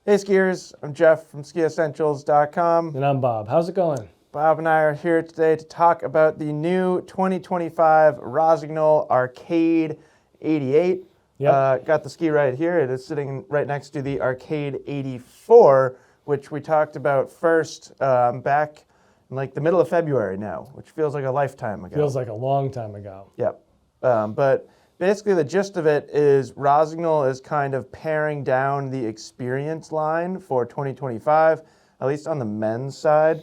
Hey skiers, I'm Jeff from skiessentials.com. And I'm Bob. How's it going? Bob and I are here today to talk about the new 2025 Rossignol Arcade 88. Yep. Got the ski right here. It is sitting right next to the Arcade 84, which we talked about first back in like the middle of February now, which feels like a lifetime ago. Feels like a long time ago. Yep. But basically the gist of it is Rossignol is kind of paring down the experience line for 2025, at least on the men's side.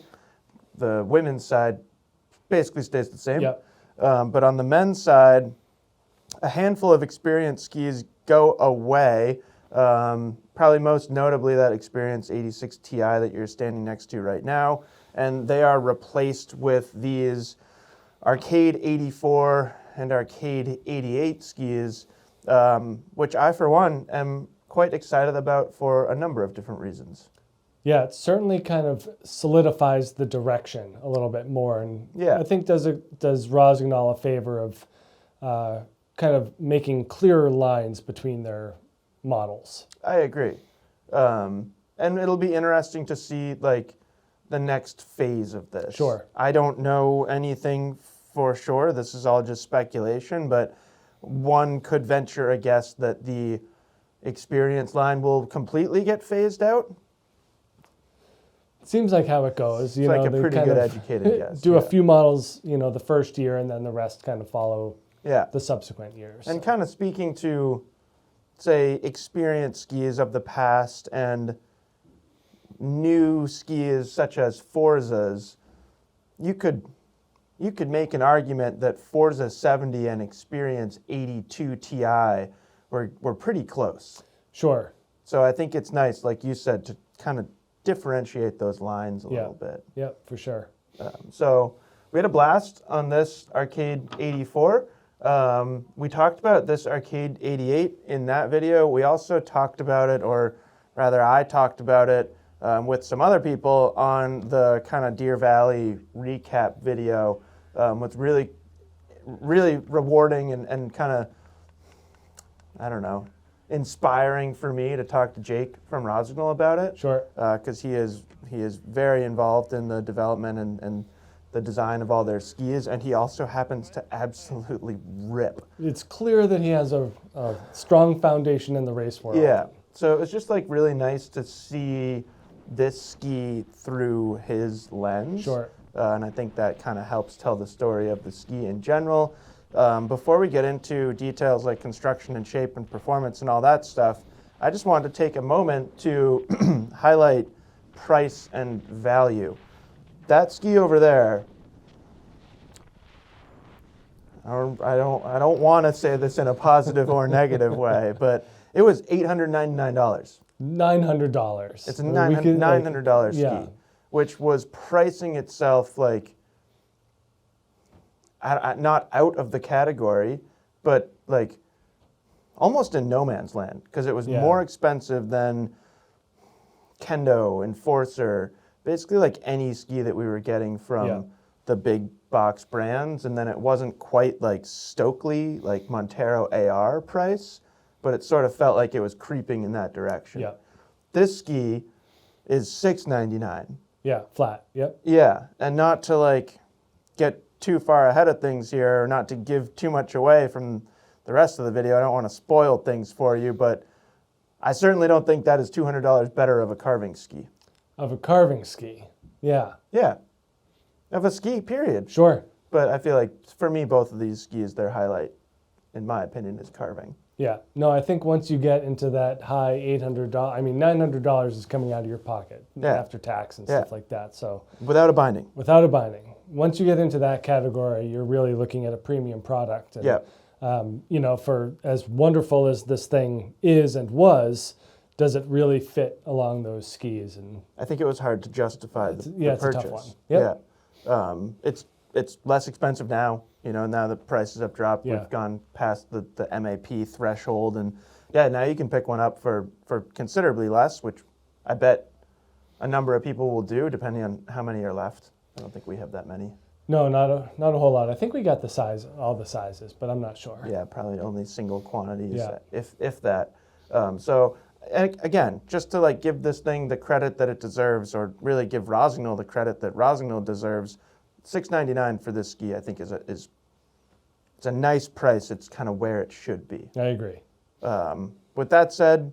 The women's side basically stays the same. Yep. But on the men's side, a handful of experience skis go away. Probably most notably that Experience 86 Ti that you're standing next to right now. And they are replaced with these Arcade 84 and Arcade 88 skis, which I, for one, am quite excited about for a number of different reasons. Yeah, it certainly kind of solidifies the direction a little bit more, and Yeah. I think does Rossignol a favor of kind of making clearer lines between their models. I agree. And it'll be interesting to see like the next phase of this. Sure. I don't know anything for sure. This is all just speculation, but one could venture a guess that the experience line will completely get phased out. Seems like how it goes. It's like a pretty good educated guess. Do a few models, the first year, and then the rest kind of follow the subsequent years. And kind of speaking to, say, experienced skiers of the past and new skiers such as Forzas, you could make an argument that Forza 70 and Experience 82 Ti were pretty close. Sure. So I think it's nice, like you said, to kind of differentiate those lines a little bit. Yep, for sure. So we had a blast on this Arcade 84. We talked about this Arcade 88 in that video. We also talked about it, or rather I talked about it with some other people on the kind of Deer Valley recap video. What's really rewarding and kind of, I don't know, inspiring for me to talk to Jake from Rossignol about it. Sure. Because he is very involved in the development and the design of all their skis, and he also happens to absolutely rip. It's clear that he has a strong foundation in the race world. Yeah. So it's just like really nice to see this ski through his lens. Sure. And I think that kind of helps tell the story of the ski in general. Before we get into details like construction and shape and performance and all that stuff, I just wanted to take a moment to highlight price and value. That ski over there, I don't want to say this in a positive or negative way, but it was $899. $900. It's a $900 ski, yeah. which was pricing itself like not out of the category, but like almost in no man's land, because it was more expensive than Kendo, Enforcer, basically like any ski that we were getting from the big box brands. And then it wasn't quite like Stokely, like Montero AR price, but it sort of felt like it was creeping in that direction. Yeah. This ski is $699. Yeah, flat. Yep. Yeah, and not to like get too far ahead of things here, or not to give too much away from the rest of the video. I don't want to spoil things for you, but I certainly don't think that is $200 better of a carving ski. Of a carving ski. Yeah. Yeah, of a ski, period. Sure. But I feel like for me, both of these skis, their highlight, in my opinion, is carving. Yeah. No, I think once you get into that high $800, I mean, $900 is coming out of your pocket after tax and stuff like that. So without a binding. Without a binding. Once you get into that category, you're really looking at a premium product. And, for as wonderful as this thing is and was, does it really fit along those skis? And I think it was hard to justify the it's purchase. a tough one. Yep. Yeah. It's less expensive now. Now the prices have dropped. Yeah. We've gone past the MAP threshold, and now you can pick one up for considerably less, which I bet a number of people will do, depending on how many are left. I don't think we have that many. No, not a whole lot. I think we got all the sizes, but I'm not sure. Yeah, probably only single quantities, Yeah. if that. So again, just to like give this thing the credit that it deserves, or really give Rossignol the credit that Rossignol deserves, $699 for this ski, I think is it's a nice price. It's kind of where it should be. I agree. With that said,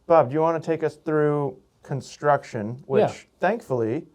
Bob, do you want to take us through construction, which thankfully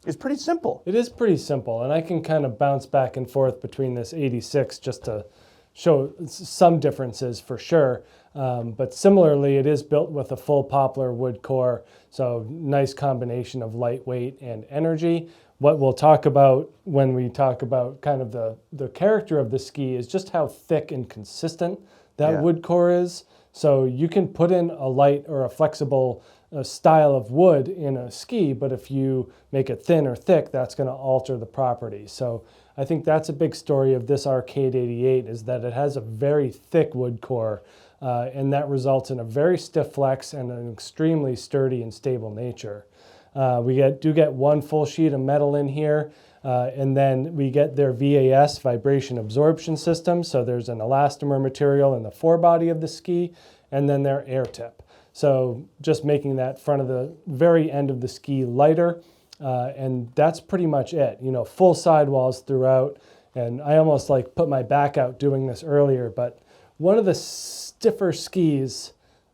is pretty simple? It is pretty simple, and I can kind of bounce back and forth between this 86 just to show some differences for sure. But similarly, it is built with a full poplar wood core, so nice combination of lightweight and energy. What we'll talk about when we talk about kind of the character of the ski is just how thick and consistent that wood core is. So you can put in a light or a flexible style of wood in a ski, but if you make it thin or thick, that's going to alter the property. So I think that's a big story of this Arcade 88, is that it has a very thick wood core, and that results in a very stiff flex and an extremely sturdy and stable nature. We do get one full sheet of metal in here, and then we get their VAS, vibration absorption system. So there's an elastomer material in the forebody of the ski, and then their air tip. So just making that front of the very end of the ski lighter, and that's pretty much it. You know, full sidewalls throughout, and I almost like put my back out doing this earlier, but one of the stiffer skis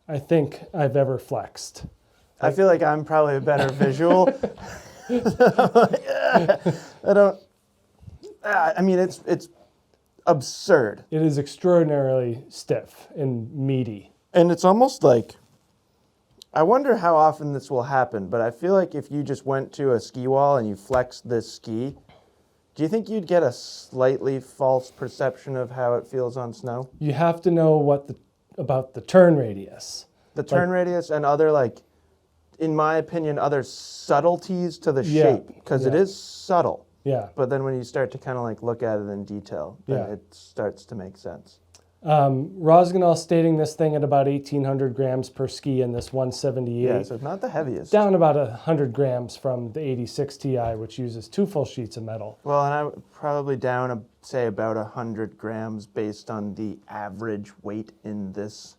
I think I've ever flexed. I feel like I'm probably a better visual. I mean, it's absurd. It is extraordinarily stiff and meaty. And it's almost like, I wonder how often this will happen, but I feel like if you just went to a ski wall and you flexed this ski, do you think you'd get a slightly false perception of how it feels on snow? You have to know about the turn radius. The turn radius and other, like, in my opinion, other subtleties to the shape, because it is subtle. Yeah. But then when you start to kind of like look at it in detail, then it starts to make sense. Rossignol stating this thing at about 1,800 grams per ski in this 178. Yeah, so it's not the heaviest. Down about 100 grams from the 86 Ti, which uses 2 full sheets of metal. Well, and I would probably down, say, about 100 grams based on the average weight in this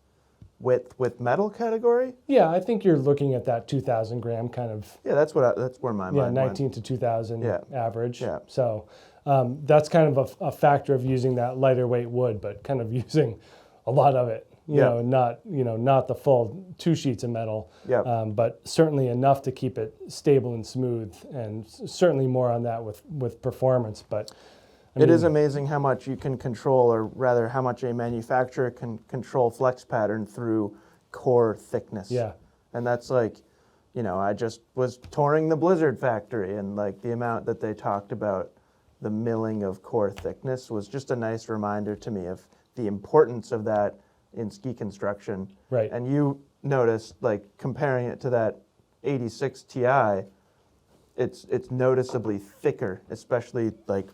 width with metal category. Yeah, I think you're looking at that 2,000 gram kind of. Yeah, that's where my mind went. 19 to 2,000 average. Yeah. So that's kind of a factor of using that lighter weight wood, but kind of using a lot of it. You know, not the full 2 sheets of metal. Yeah. But certainly enough to keep it stable and smooth, and certainly more on that with performance. But it is amazing how much you can control, or rather how much a manufacturer can control flex pattern through core thickness. Yeah. And that's like, you know, I just was touring the Blizzard factory, and like the amount that they talked about the milling of core thickness was just a nice reminder to me of the importance of that in ski construction. Right. And you noticed, like, comparing it to that 86 Ti, it's noticeably thicker, especially like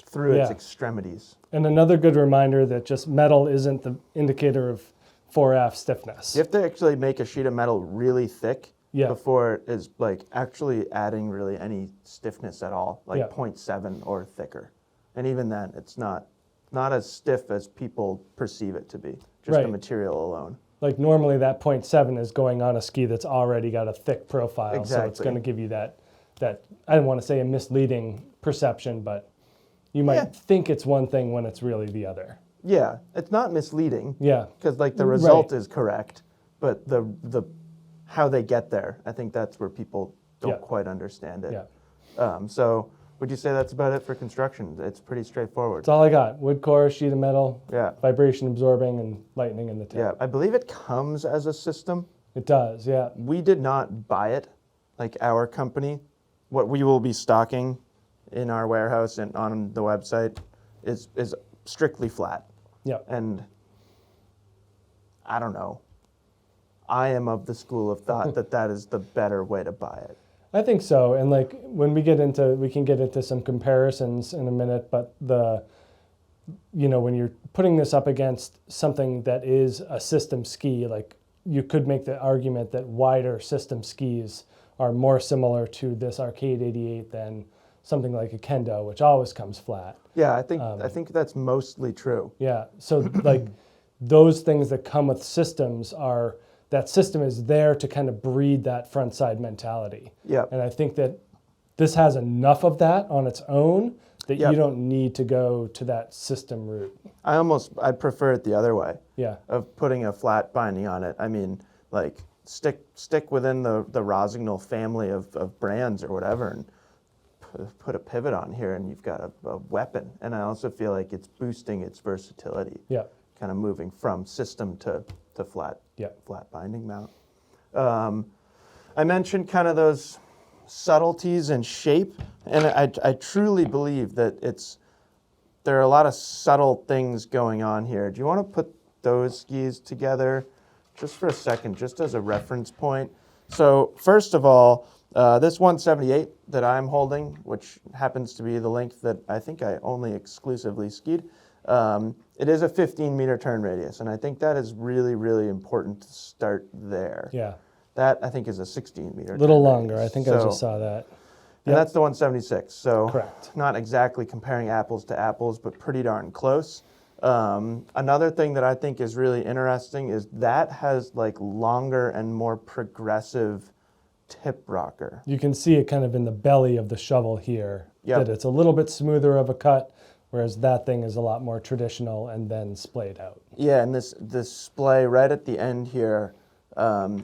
through its extremities. And another good reminder that just metal isn't the indicator of fore-aft stiffness. You have to actually make a sheet of metal really thick before it is like actually adding really any stiffness at all, like 0.7 or thicker. And even then, it's not as stiff as people perceive it to be, just the material alone. Like normally that 0.7 is going on a ski that's already got a thick profile. Exactly. So it's going to give you that I don't want to say a misleading perception, but you might think it's one thing when it's really the other. Yeah, it's not misleading. Yeah. Because like the result is correct, but the how they get there, I think that's where people don't quite understand it. Yeah. So would you say that's about it for construction? It's pretty straightforward. That's all I got. Wood core, sheet of metal, vibration absorbing, and lightning in the tip. Yeah, I believe it comes as a system. It does, yeah. We did not buy it, like our company. What we will be stocking in our warehouse and on the website is strictly flat. Yeah. And I don't know. I am of the school of thought that is the better way to buy it. I think so. And like when we can get into some comparisons in a minute, but when you're putting this up against something that is a system ski, like you could make the argument that wider system skis are more similar to this Arcade 88 than something like a Kendo, which always comes flat. Yeah, I think that's mostly true. Yeah, so like those things that come with systems are, that system is there to kind of breed that front side mentality. Yep. And I think that this has enough of that on its own that Yep. you don't need to go to that system route. I prefer it the other way. Yeah. Of putting a flat binding on it. I mean, like stick within the Rossignol family of brands or whatever, and put a pivot on here, and you've got a weapon. And I also feel like it's boosting its versatility. Yeah. Kind of moving from system to flat. Yeah. Flat binding mount. I mentioned kind of those subtleties in shape, and I truly believe that there are a lot of subtle things going on here. Do you want to put those skis together just for a second, just as a reference point? So first of all, this 178 that I'm holding, which happens to be the length that I think I only exclusively skied, it is a 15-meter turn radius, and I think that is really, really important to start there. Yeah. That, I think, is a 16-meter. A little longer. I think I just saw that. And that's the 176. So Correct. Not exactly comparing apples to apples, but pretty darn close. Another thing that I think is really interesting is that has like longer and more progressive tip rocker. You can see it kind of in the belly of the shovel here, Yep. that it's a little bit smoother of a cut, whereas that thing is a lot more traditional and then splayed out. Yeah, and this splay right at the end here,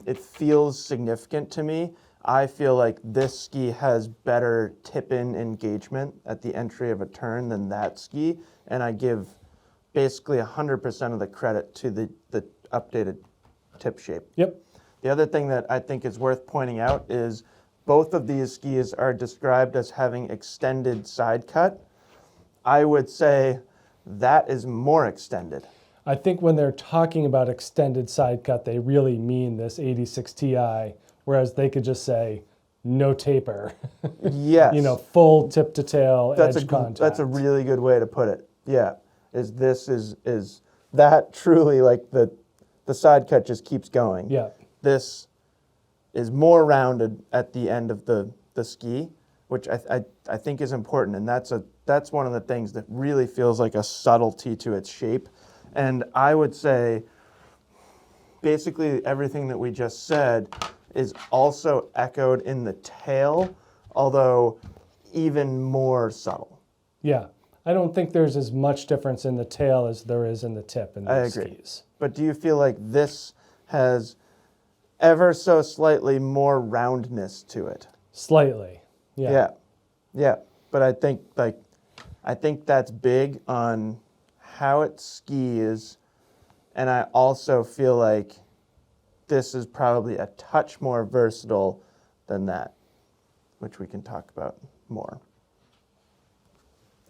it feels significant to me. I feel like this ski has better tip-in engagement at the entry of a turn than that ski, and I give basically 100% of the credit to the updated tip shape. Yep. The other thing that I think is worth pointing out is both of these skis are described as having extended side cut. I would say that is more extended. I think when they're talking about extended side cut, they really mean this 86 Ti, whereas they could just say no taper. Yes. You know, full tip to tail edge contact. That's a really good way to put it. Yeah. Is that truly like the side cut just keeps going. Yeah. This is more rounded at the end of the ski, which I think is important, and that's one of the things that really feels like a subtlety to its shape. And I would say basically everything that we just said is also echoed in the tail, although even more subtle. Yeah. I don't think there's as much difference in the tail as there is in the tip in these skis. But do you feel like this has ever so slightly more roundness to it? Slightly. Yeah. Yeah. But I think that's big on how it skis, and I also feel like this is probably a touch more versatile than that, which we can talk about more.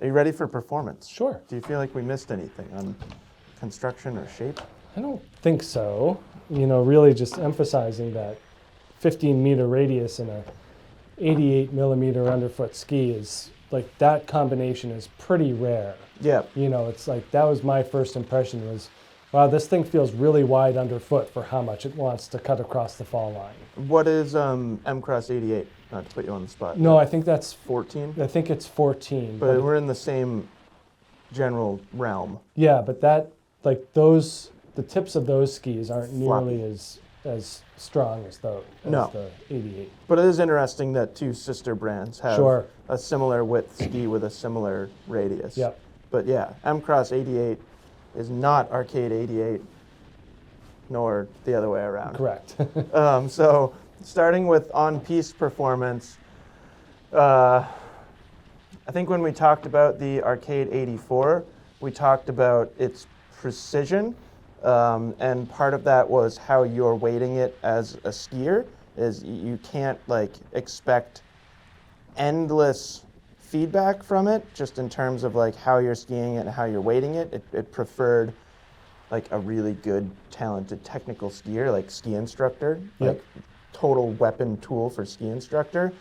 Are you ready for performance? Sure. Do you feel like we missed anything on construction or shape? I don't think so. You know, really just emphasizing that 15-meter radius in a 88 millimeter underfoot ski is like, that combination is pretty rare. Yeah. You know, it's like, that was my first impression was, wow, this thing feels really wide underfoot for how much it wants to cut across the fall line. What is M-Cross 88? Not to put you on the spot. No, I think that's 14. I think it's 14. But we're in the same general realm. Yeah, but that, like those, the tips of those skis aren't nearly as strong as the 88. But it is interesting that two sister brands have Sure. a similar width ski with a similar radius. Yep. But yeah, M-Cross 88 is not Arcade 88, nor the other way around. Correct. So starting with On-Piste Performance, I think when we talked about the Arcade 84, we talked about its precision, and part of that was how you're weighting it as a skier. Is you can't like expect endless feedback from it, just in terms of like how you're skiing it and how you're weighting it. It preferred like a really good, talented technical skier, like ski instructor, Yep. like total weapon tool for ski instructor.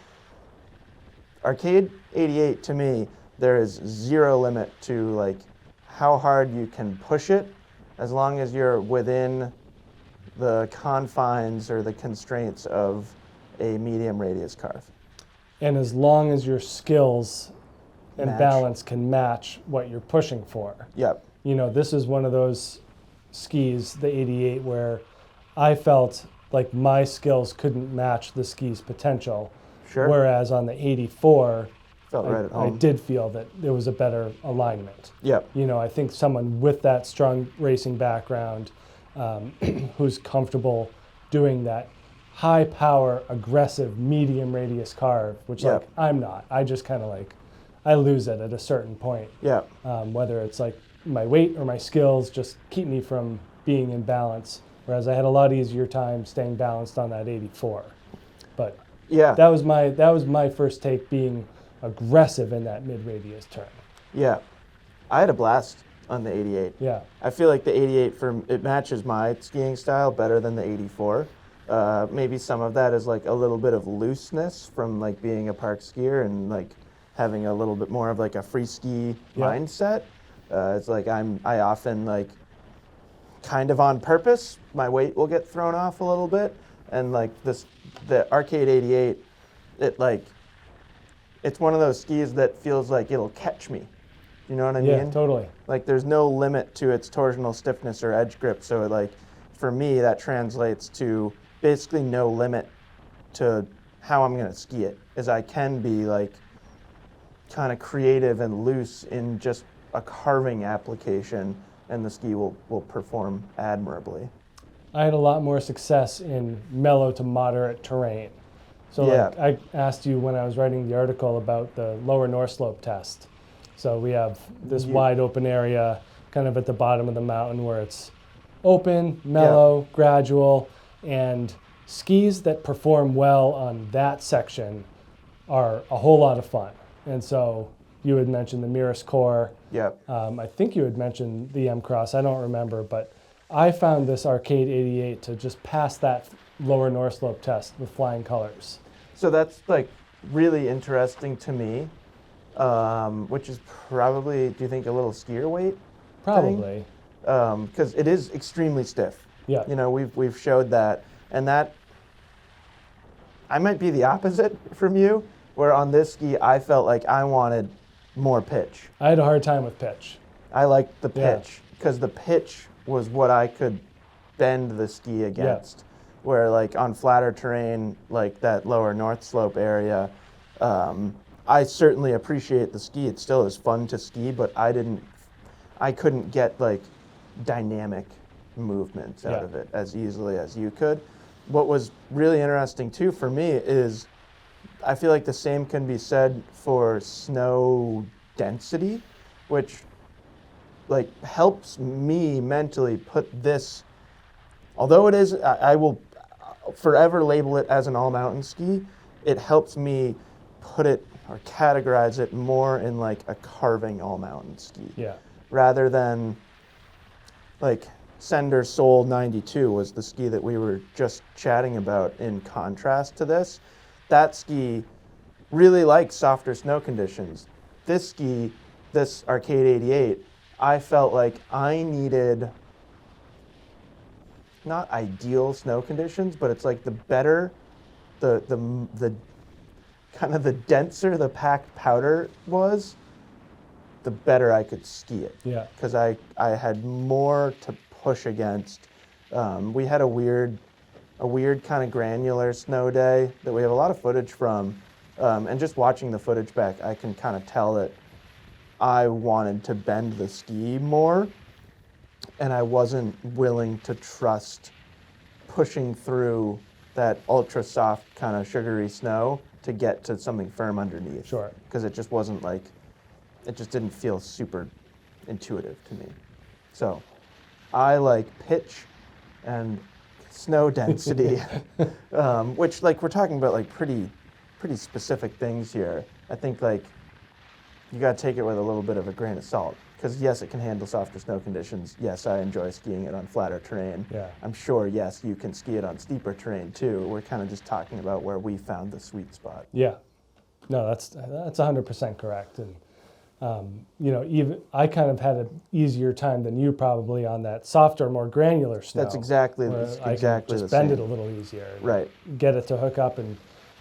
Arcade 88, to me, there is zero limit to like how hard you can push it, as long as you're within the confines or the constraints of a medium radius carve. And as long as your skills and Match. balance can match what you're pushing for. Yep. You know, this is one of those skis, the 88, where I felt like my skills couldn't match the ski's potential. Sure. Whereas on the 84, Felt right at I home. did feel that there was a better alignment. Yep. You know, I think someone with that strong racing background, who's comfortable doing that high power, aggressive, medium radius carve, which Yep. like I'm not. I just kind of like, I lose it at a certain point. Yeah. Whether it's like my weight or my skills just keep me from being in balance. Whereas I had a lot easier time staying balanced on that 84. But Yeah. that was my first take, being aggressive in that mid radius turn. Yeah. I had a blast on the 88. Yeah. I feel like the 88 it matches my skiing style better than the 84. Maybe some of that is like a little bit of looseness from like being a park skier and like having a little bit more of like a free ski mindset. It's like I often like kind of on purpose, my weight will get thrown off a little bit, and like the Arcade 88, it's one of those skis that feels like it'll catch me. You know what I mean? Yeah, totally. Like there's no limit to its torsional stiffness or edge grip, so like for me that translates to basically no limit to how I'm gonna ski it, as I can be like kind of creative and loose in just a carving application, and the ski will perform admirably. I had a lot more success in mellow to moderate terrain. So like I asked you when I was writing the article about the lower North Slope test. So we have this wide open area kind of at the bottom of the mountain where it's open, mellow, gradual, and skis that perform well on that section are a whole lot of fun. And so you had mentioned the Mirrors Core. Yep. I think you had mentioned the M-Cross. I don't remember, but I found this Arcade 88 to just pass that lower North Slope test with flying colors. So that's like really interesting to me, which is probably, do you think, a little skier weight? Probably. Because it is extremely stiff. Yeah. You know, we've showed that, and that I might be the opposite from you, where on this ski I felt like I wanted more pitch. I had a hard time with pitch. I liked the pitch because the pitch was what I could bend the ski against. Where like on flatter terrain, like that lower North Slope area, I certainly appreciate the ski. It still is fun to ski, but I couldn't get like dynamic movements out of it as easily as you could. What was really interesting too for me is I feel like the same can be said for snow density, which like helps me mentally put this, although it is, I will forever label it as an all-mountain ski, it helps me put it or categorize it more in like a carving all-mountain ski. Yeah. Rather than like Sender Soul 92 was the ski that we were just chatting about in contrast to this. That ski really likes softer snow conditions. This ski, this Arcade 88, I felt like I needed not ideal snow conditions, but it's like the better, the kind of the denser the packed powder was, the better I could ski it. Yeah. Because I had more to push against. We had a weird kind of granular snow day that we have a lot of footage from, and just watching the footage back, I can kind of tell that I wanted to bend the ski more, and I wasn't willing to trust pushing through that ultra soft kind of sugary snow to get to something firm underneath. Sure. Because it just wasn't like, it just didn't feel super intuitive to me. So I like pitch and snow density, which like we're talking about like pretty specific things here. I think like you got to take it with a little bit of a grain of salt, because yes, it can handle softer snow conditions. Yes, I enjoy skiing it on flatter terrain. Yeah. I'm sure, yes, you can ski it on steeper terrain too. We're kind of just talking about where we found the sweet spot. Yeah. No, that's 100% correct. And you know, even I kind of had an easier time than you probably on that softer, more granular snow. That's exactly I exactly just the bend same. it a little easier. Right. Get it to hook up and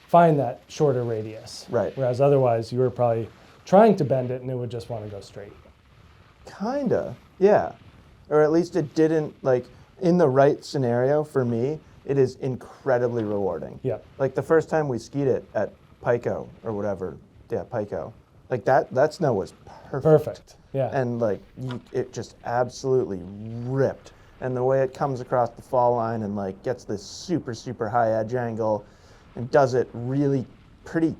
find that shorter radius. Right. Whereas otherwise, you were probably trying to bend it and it would just want to go straight. Kinda, yeah. or at least it didn't, like, in the right scenario for me, it is incredibly rewarding. Yeah. Like the first time we skied it at Pico or whatever, Pico, like that snow was perfect. Perfect. Yeah. And like it just absolutely ripped. And the way it comes across the fall line and like gets this super, super high edge angle and does it really pretty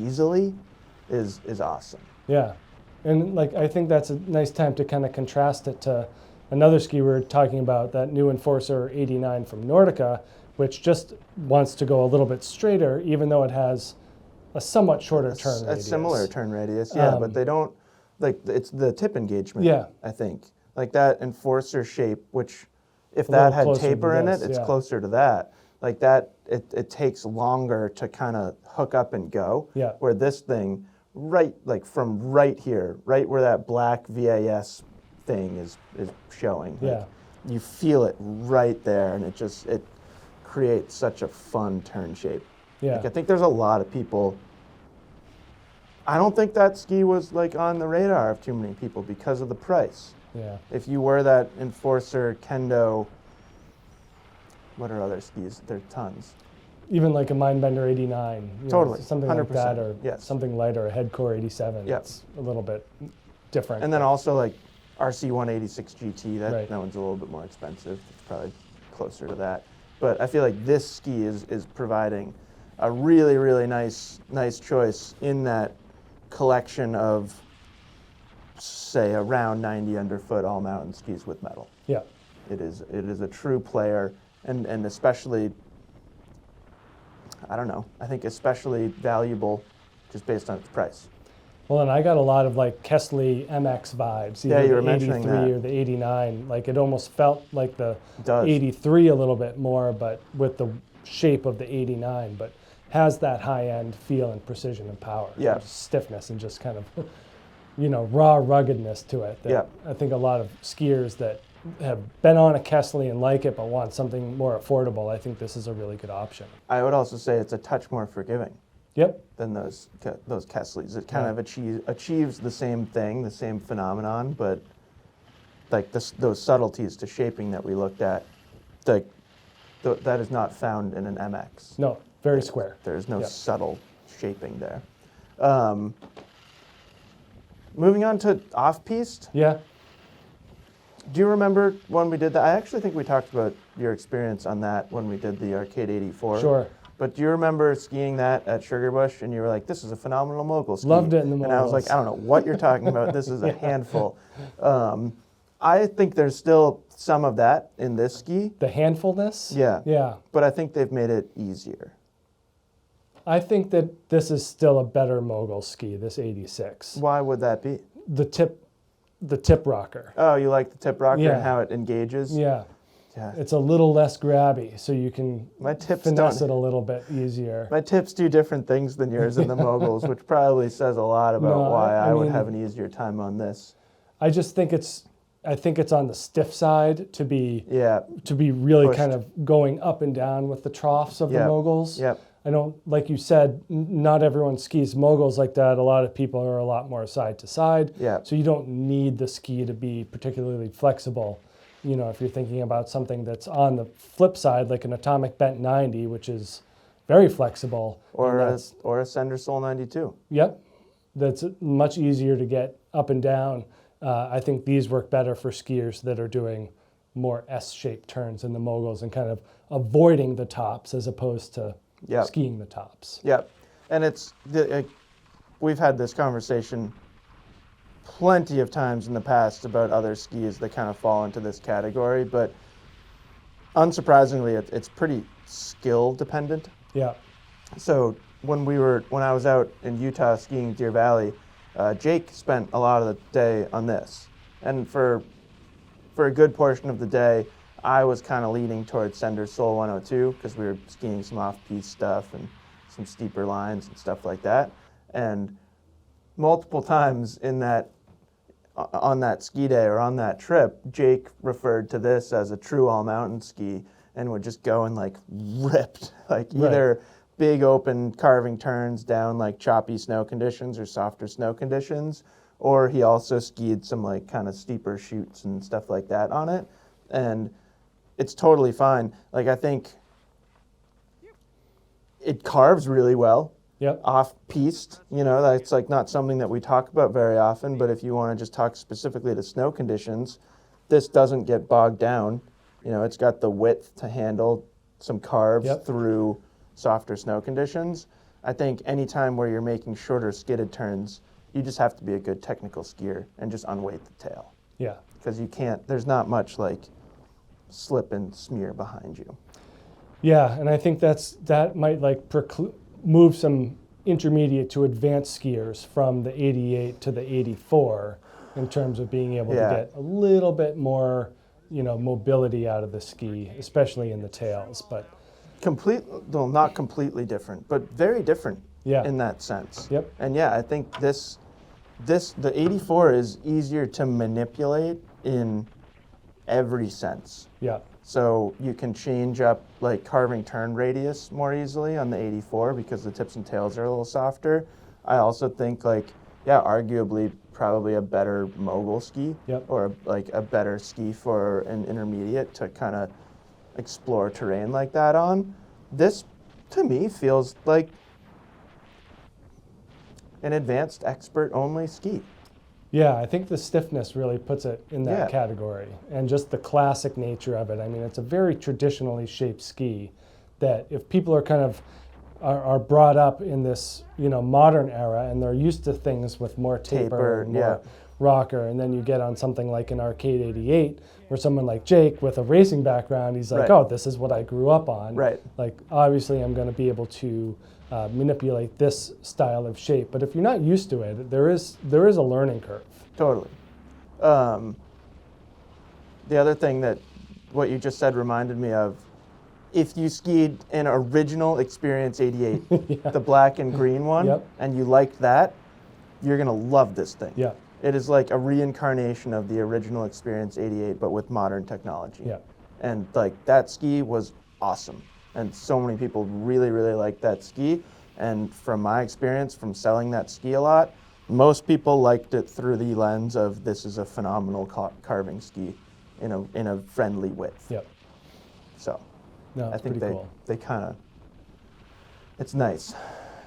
easily is awesome. Yeah. And like I think that's a nice time to kind of contrast it to another ski we were talking about, that new Enforcer 89 from Nordica, which just wants to go a little bit straighter, even though it has a somewhat shorter turn radius. A similar turn radius, yeah, but they don't, like, it's the tip engagement, yeah. I think. Like that Enforcer shape, which if A that little had closer to taper in it, this, it's yeah. closer to that. Like that, it takes longer to kind of hook up and go. Yeah. Where this thing, right, like from right here, right where that black VAS thing is showing. Like, Yeah. you feel it right there, and it creates such a fun turn shape. Yeah. Like, I think there's a lot of people. I don't think that ski was like on the radar of too many people because of the price. Yeah. If you wear that Enforcer Kendo, what are other skis? There are tons. Even like a Mindbender 89. Totally. Something like 100%, that, or yes. something lighter, a Headcore 87. Yep. It's a little bit different. And then also like RC 186 GT, Right. that one's a little bit more expensive. It's probably closer to that. But I feel like this ski is providing a really, really nice choice in that collection of, say, around 90 underfoot all mountain skis with metal. Yeah. It is a true player, and especially, I don't know, I think especially valuable just based on its price. Well, and I got a lot of like Kesley MX vibes. Yeah, either you were the mentioning 83 that. or the 89. Like it almost felt like the does. 83 a little bit more, but with the shape of the 89, but has that high-end feel and precision and power. Yeah. Just stiffness and just kind of, raw ruggedness to it. That Yeah. I think a lot of skiers that have been on a Kesley and like it but want something more affordable, I think this is a really good option. I would also say it's a touch more forgiving Yep. than those Kesleys. It kind of achieves the same thing, the same phenomenon, but like those subtleties to shaping that we looked at, that is not found in an MX. No, very square. There's no Yep. subtle shaping there. Moving on to off-piste. Yeah. Do you remember when we did that? I actually think we talked about your experience on that when we did the Arcade 84. Sure. But do you remember skiing that at Sugarbush and you were like, this is a phenomenal mogul ski? Loved it in the And I was like, I don't know what you're talking about. This is a handful. I think there's still some of that in this ski. The handfulness? Yeah. Yeah. But I think they've made it easier. I think that this is still a better mogul ski, this 86. Why would that be? The tip rocker. Oh, you like the tip rocker Yeah. and how it engages? Yeah. Yeah. It's a little less grabby, so you can My tips finesse don't. it a little bit easier. My tips do different things than yours in the moguls, which probably says a lot about No, why I I would mean- have an easier time on this. I just think I think it's on the stiff side to be Yeah. really Pushed. kind of going up and down with the troughs of the Yep. moguls. Yep. I don't, like you said, not everyone skis moguls like that. A lot of people are a lot more side to side. Yeah. So you don't need the ski to be particularly flexible. If you're thinking about something that's on the flip side, like an Atomic Bent 90, which is very flexible. Or and a that's- Sender Soul 92. Yep. That's much easier to get up and down. I think these work better for skiers that are doing more S-shaped turns in the moguls and kind of avoiding the tops as opposed to Yep. skiing the tops. Yep. And we've had this conversation plenty of times in the past about other skis that kind of fall into this category, but unsurprisingly, it's pretty skill dependent. Yeah. So when I was out in Utah skiing Deer Valley, Jake spent a lot of the day on this, and for a good portion of the day, I was kind of leaning towards Sender Soul 102 because we were skiing some off-piste stuff and some steeper lines and stuff like that. And multiple times on that ski day or on that trip, Jake referred to this as a true all-mountain ski and would just go and like ripped, like either big open carving turns down like choppy snow conditions or softer snow conditions, or he also skied some like kind of steeper chutes and stuff like that on it, and it's totally fine. Like, I think it carves really well. Yep. Off-piste, that's like not something that we talk about very often, but if you want to just talk specifically to snow conditions, this doesn't get bogged down. It's got the width to handle some carves through softer snow conditions. I think anytime where you're making shorter skidded turns, you just have to be a good technical skier and just unweight the tail. Yeah. Because there's not much like slip and smear behind you. Yeah, and I think that might like move some intermediate to advanced skiers from the 88 to the 84 in terms of being able to get a little bit more, mobility out of the ski, especially in the tails. But not completely different, but very different in that sense. Yep. And I think the 84 is easier to manipulate in every sense. Yeah. So you can change up like carving turn radius more easily on the 84 because the tips and tails are a little softer. I also think arguably probably a better mogul ski or like a better ski for an intermediate to kind of explore terrain like that on. This to me feels like an advanced expert only ski. Yeah, I think the stiffness really puts it in that category, and just the classic nature of it. I mean, it's a very traditionally shaped ski that if people are kind of are brought up in this, modern era and they're used to things with more taper and more rocker, and then you get on something like an Arcade 88 where someone like Jake with a racing background, he's like, oh, this is what I grew up on. Right. Like, obviously I'm going to be able to manipulate this style of shape. But if you're not used to it, there is a learning curve. Totally. The other thing that what you just said reminded me of, if you skied an original Experience 88, the black and green one, and you liked that, you're going to love this thing. Yeah. It is like a reincarnation of the original Experience 88, but with modern technology. Yeah. And like that ski was awesome. And so many people really, really liked that ski. And from my experience from selling that ski a lot, most people liked it through the lens of this is a phenomenal carving ski in a friendly width. Yep. So I think they kind of, it's nice.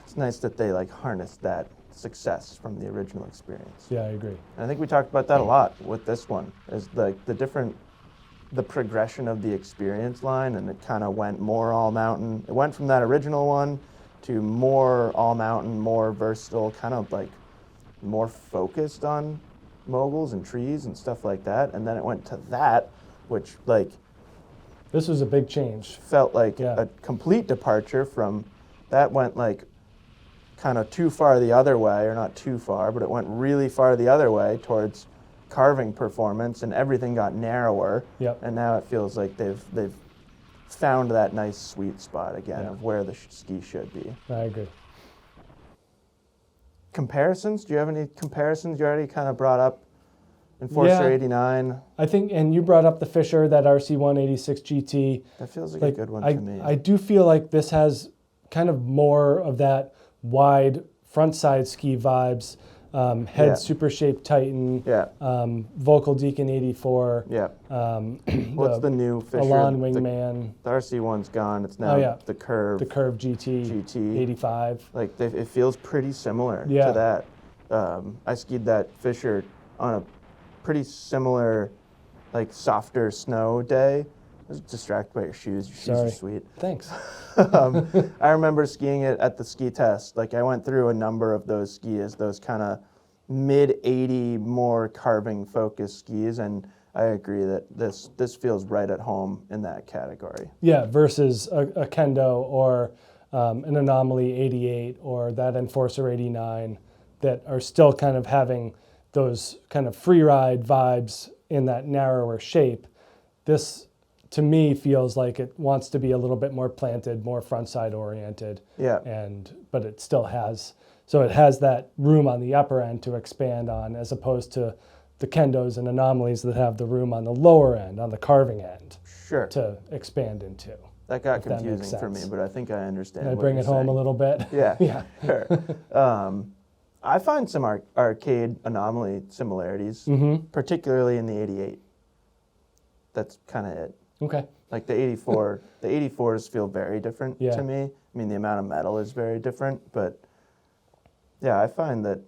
It's nice that they like harnessed that success from the original Experience. Yeah, I agree. And I think we talked about that a lot with this one, is like the progression of the Experience line, and it kind of went more all mountain. It went from that original one to more all mountain, more versatile, kind of like more focused on moguls and trees and stuff like that. And then it went to that, which like, this was a big change. Felt like a complete departure from that. Went like kind of too far the other way, or not too far, but it went really far the other way towards carving performance, and everything got narrower. Yep. And now it feels like they've found that nice sweet spot again of where the ski should be. I agree. Comparisons? Do you have any comparisons? You already kind of brought up Enforcer 89. I think, and you brought up the Fisher, that RC186 GT. That feels like a good one to me. I do feel like this has kind of more of that wide front side ski vibes. Head Super Shape Titan, Vocal Deacon 84. Yeah. What's the new Fisher? Alon Wingman. The RC one's gone. It's now the Curve. The Curve GT 85. Like it feels pretty similar to that. I skied that Fisher on a pretty similar, like softer snow day. I was distracted by your shoes. Your shoes are sweet. Thanks. I remember skiing it at the ski test. Like I went through a number of those skis, those kind of mid-80 more carving focused skis, and I agree that this feels right at home in that category. Yeah, versus a Kendo or an Anomaly 88 or that Enforcer 89 that are still kind of having those kind of free ride vibes in that narrower shape. This, to me, feels like it wants to be a little bit more planted, more front side oriented. Yeah. But it still has, so it has that room on the upper end to expand on, as opposed to the Kendos and Anomalies that have the room on the lower end, on the carving end, to expand into. That got confusing for me, but I think I understand. Can I bring it home a little bit? Yeah. Sure. I find some arcade anomaly similarities, particularly in the 88. That's kind of it. Okay. Like the 84, the 84s feel very different Yeah. to me. I mean, the amount of metal is very different, but yeah, I find that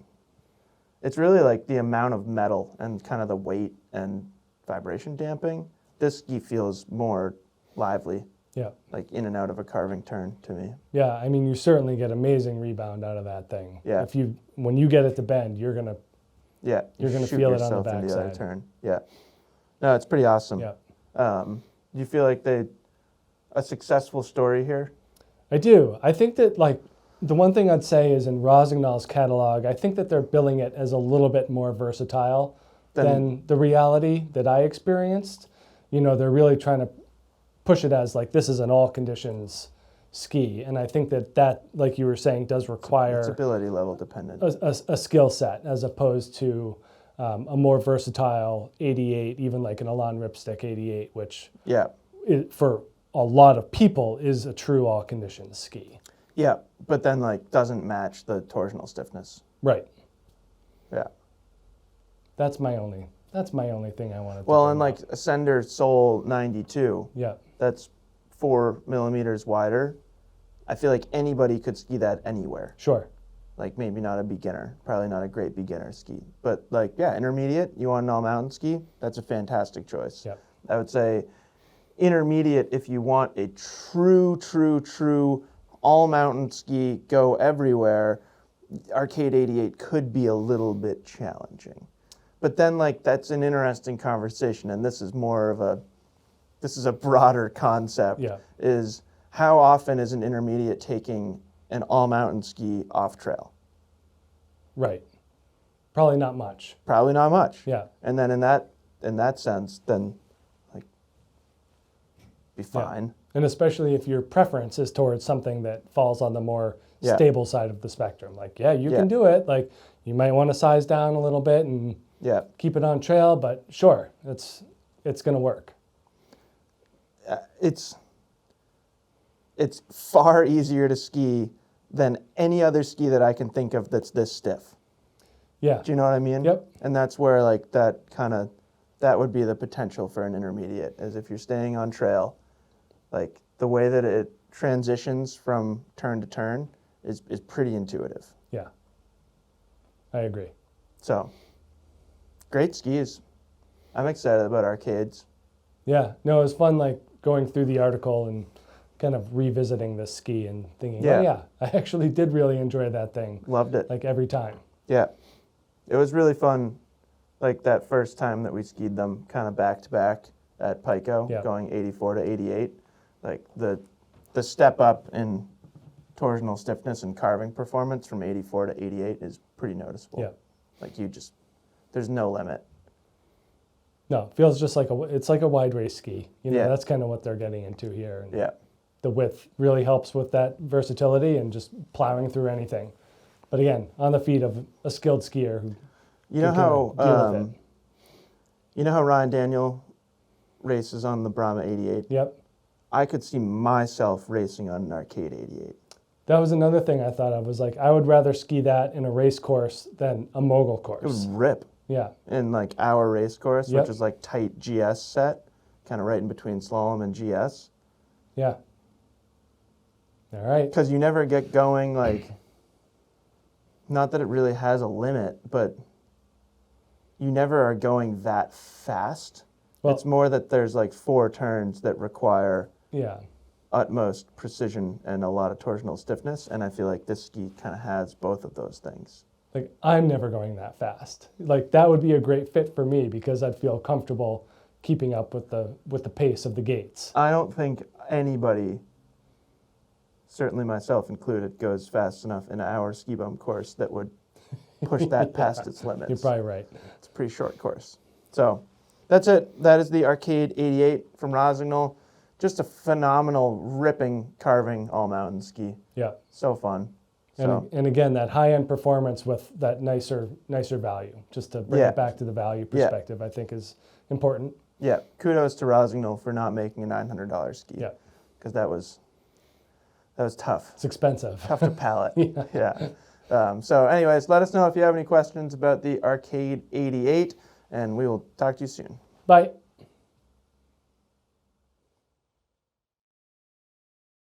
it's really like the amount of metal and kind of the weight and vibration damping. This ski feels more lively, Yeah. like in and out of a carving turn to me. Yeah, I mean, you certainly get amazing rebound out of that thing. Yeah. When you get it to bend, you're gonna Yeah, You're gonna shoot feel it on the yourself in the other backside. turn. Yeah, no, it's pretty awesome. Yeah. Do you feel like a successful story here? I do. I think that like the one thing I'd say is in Rossignol's catalog, I think that they're billing it as a little bit more versatile than the reality that I experienced. You know, they're really trying to push it as like this is an all conditions ski, and I think that like you were saying does require It's ability level dependent. a skill set as opposed to a more versatile 88, even like an Elan Ripstick 88, which Yeah, for a lot of people is a true all conditions ski. yeah, but then like doesn't match the torsional stiffness. Right. Yeah. That's my only thing I wanted to Well, bring and like up. Ascender Soul 92, Yeah. that's 4 millimeters wider. I feel like anybody could ski that anywhere. Sure. Like maybe not a beginner, probably not a great beginner ski, but like, yeah, intermediate, you want an all mountain ski, that's a fantastic choice. Yeah. I would say intermediate if you want a true all mountain ski, go everywhere. Arcade 88 could be a little bit challenging. But then like that's an interesting conversation, and this is a broader concept. Yeah. Is how often is an intermediate taking an all mountain ski off trail? Right. Probably not much. Probably not much. Yeah. And then in that sense, then like be fine. And especially if your preference is towards something that falls on the more Yeah. stable side of the spectrum. Like, yeah, you Yeah. can do it. Like, you might want to size down a little bit and Yeah. keep it on trail, but sure, it's going to work. It's far easier to ski than any other ski that I can think of that's this stiff. Yeah. Do you know what I mean? Yep. And that's where like that would be the potential for an intermediate, is if you're staying on trail, like the way that it transitions from turn to turn is pretty intuitive. Yeah. I agree. So, great skis. I'm excited about arcades. Yeah. No, it was fun like going through the article and kind of revisiting this ski and thinking, Yeah. oh yeah, I actually did really enjoy that thing. Loved it. Like every time. Yeah. It was really fun, like that first time that we skied them kind of back to back at Pico, Yeah. going 84 to 88. Like the step up in torsional stiffness and carving performance from 84 to 88 is pretty noticeable. Yeah. Like there's no limit. No, it feels just like it's like a wide race ski. You know, Yeah. that's kind of what they're getting into here. And Yeah. the width really helps with that versatility and just plowing through anything. But again, on the feet of a skilled skier who You know can how deal with it. you know how Ryan Daniel races on the Brahma 88? Yep. I could see myself racing on an arcade 88. That was another thing I thought of, was like, I would rather ski that in a race course than a mogul It course. would rip Yeah. in like our race course, Yep. which is like tight GS set, kind of right in between slalom and GS. Yeah. All right. Because you never get going like, not that it really has a limit, but you never are going that fast. Well- It's more that there's like 4 turns that require Yeah. utmost precision and a lot of torsional stiffness, and I feel like this ski kind of has both of those things. Like, I'm never going that fast. Like, that would be a great fit for me because I'd feel comfortable keeping up with the pace of the gates. I don't think anybody, certainly myself included, goes fast enough in our ski bum course that would push that past its limits. You're probably right. It's a pretty short course. So that's it. That is the Arcade 88 from Rossignol. Just a phenomenal, ripping, carving all-mountain ski. Yeah. So fun. So And again, that high-end performance with that nicer value, just to bring Yeah. it back to the value Yeah. perspective, I think is important. yeah, kudos to Rossignol for not making a $900 ski. Yeah. Because that was tough. It's expensive. Tough to palate. Yeah. So anyways, let us know if you have any questions about the Arcade 88, and we will talk to you soon. Bye.